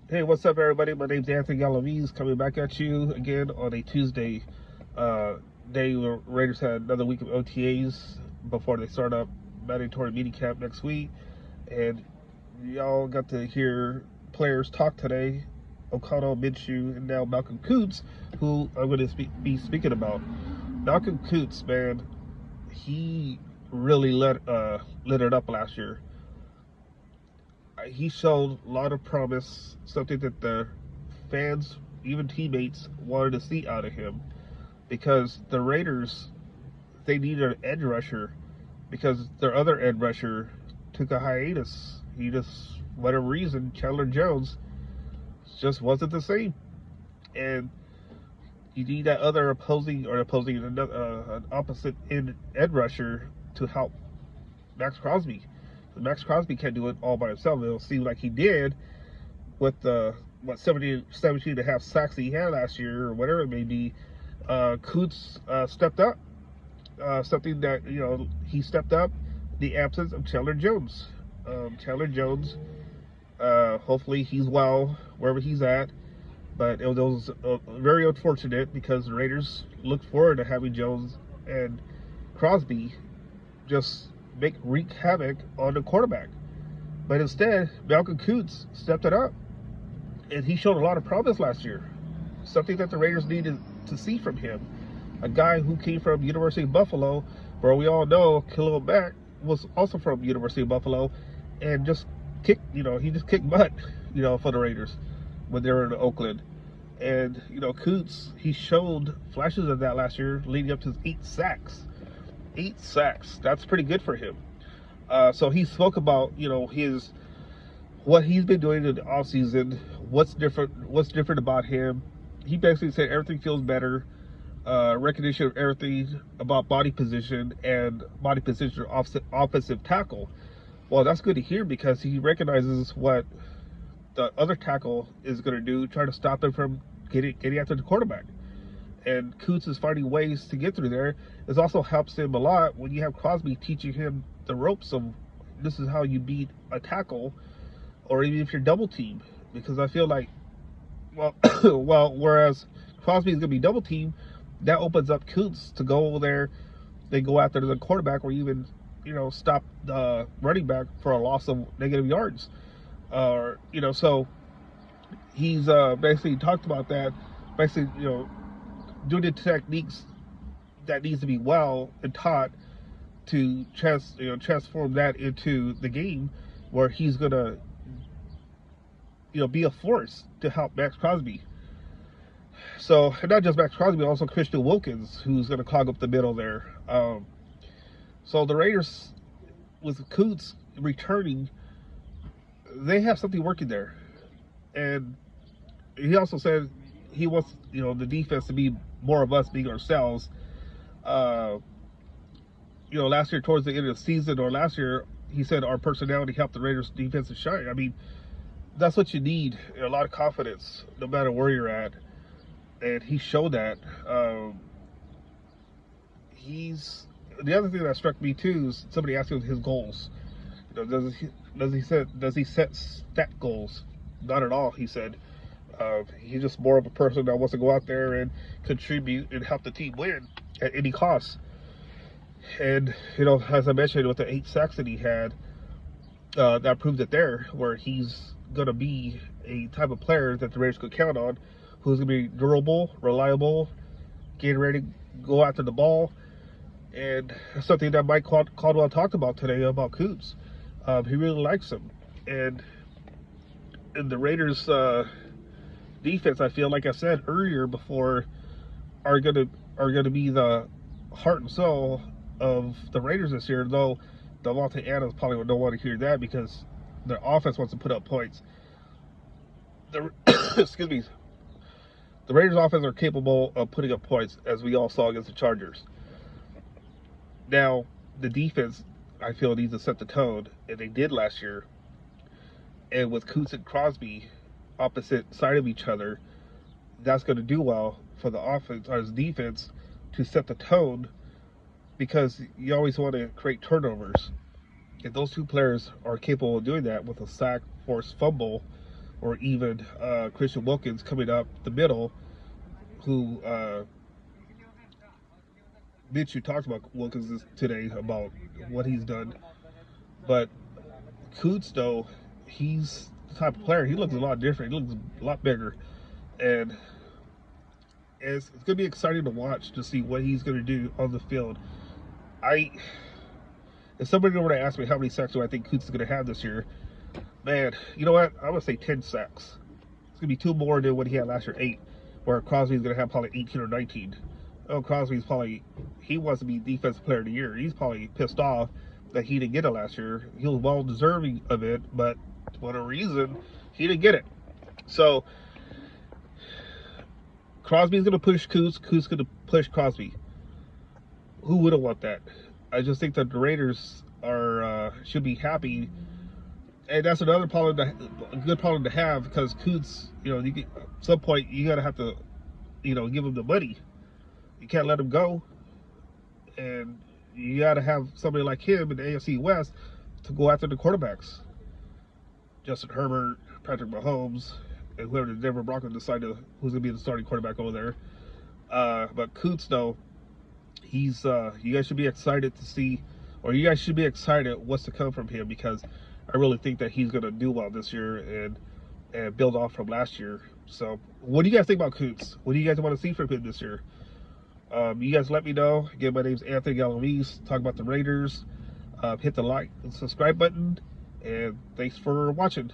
Hey, what's up, everybody? My name's Anthony Galaviz, coming back at you again on a Tuesday day where Raiders had another week of OTAs before they start up mandatory mini camp next week. And y'all got to hear players talk today. O'Connell, Minshew, and now Malcolm Koonce, who I'm going to be speaking about. Malcolm Koonce, man, he really lit it up last year. He showed a lot of promise, something that the fans, even teammates, wanted to see out of him. Because the Raiders, they needed an edge rusher, because their other edge rusher took a hiatus. He just, whatever reason, Chandler Jones just wasn't the same. And you need that other an opposite edge rusher to help Max Crosby. Max Crosby can't do it all by himself. It'll seem like he did with the 17 and a half sacks he had last year, or whatever it may be. Koonce stepped up. Something that, he stepped up the absence of Chandler Jones. Chandler Jones, hopefully he's well wherever he's at. But it was very unfortunate because the Raiders looked forward to having Jones and Crosby just wreak havoc on the quarterback. But instead, Malcolm Koonce stepped it up. And he showed a lot of promise last year. Something that the Raiders needed to see from him. A guy who came from University of Buffalo, where we all know Khalil Mack was also from University of Buffalo, and just he just kicked butt, for the Raiders when they were in Oakland. And, Koonce, he showed flashes of that last year, leading up to his 8 sacks. 8 sacks. That's pretty good for him. So he spoke about, what he's been doing in the offseason, what's different about him. He basically said everything feels better, recognition of everything about body position and body position offensive tackle. Well, that's good to hear because he recognizes what the other tackle is going to do, try to stop him from getting after the quarterback. And Koonce is finding ways to get through there. It also helps him a lot when you have Crosby teaching him the ropes of this is how you beat a tackle, or even if you're double teamed. Because I feel like, whereas Crosby is going to be double teamed, that opens up Koonce to go there, they go after the quarterback, or even, stop the running back for a loss of negative yards. So he's basically talked about that, basically, doing the techniques that needs to be well and taught to transform that into the game where he's gonna be a force to help Max Crosby. So, and not just Max Crosby, also Christian Wilkins, who's going to clog up the middle there. So the Raiders, with Koonce returning, they have something working there. And he also said he wants, the defense to be more of us being ourselves. Last year towards the end of the season, or last year, he said our personality helped the Raiders defense to shine. I mean, that's what you need, a lot of confidence, no matter where you're at. And he showed that. The other thing that struck me too is somebody asked him his goals. Does he set stat goals? Not at all, he said. He's just more of a person that wants to go out there and contribute and help the team win at any cost. And, as I mentioned, with the 8 sacks that he had, that proved it there, where he's going to be a type of player that the Raiders could count on, who's going to be durable, reliable, getting ready to go after the ball. And something that Mike Caldwell talked about today about Koonce. He really likes him. And in the Raiders defense, I feel like I said earlier before, are gonna be the heart and soul of the Raiders this year, though Davante Adams probably don't want to hear that because their offense wants to put up points. Excuse me. The Raiders' offense are capable of putting up points, as we all saw against the Chargers. Now, the defense, I feel, needs to set the tone, and they did last year. And with Koonce and Crosby opposite side of each other, that's going to do well for the offense or defense to set the tone, because you always want to create turnovers. If those two players are capable of doing that with a sack, forced fumble, or even Christian Wilkins coming up the middle, who Mitch, you talked about Wilkins today about what he's done, but Koonce, though, he's the type of player. He looks a lot different. He looks a lot bigger, and it's going to be exciting to watch to see what he's going to do on the field. If somebody were to ask me how many sacks do I think Koonce is going to have this year, man, you know what? I'm going to say 10 sacks. It's going to be 2 more than what he had last year, 8, where Crosby's going to have probably 18 or 19. Oh, Crosby's probably, he wants to be Defensive Player of the Year. He's probably pissed off that he didn't get it last year. He was well deserving of it, but for whatever reason, he didn't get it. So, Crosby's going to push Koonce. Koonce's going to push Crosby. Who wouldn't want that? I just think that the Raiders are should be happy, and that's another problem, a good problem to have, because Koonce, at some point you gotta have to, give him the money. You can't let him go, and you gotta have somebody like him in the AFC West to go after the quarterbacks. Justin Herbert, Patrick Mahomes, and whoever the Denver Broncos decide who's gonna be the starting quarterback over there. But Koonce, though, he's you guys should be excited to see, or you guys should be excited what's to come from him, because I really think that he's gonna do well this year and build off from last year. So, what do you guys think about Koonce? What do you guys want to see from him this year? You guys let me know. Again, my name's Anthony Galamise. Talk about the Raiders. Hit the like and subscribe button, and thanks for watching.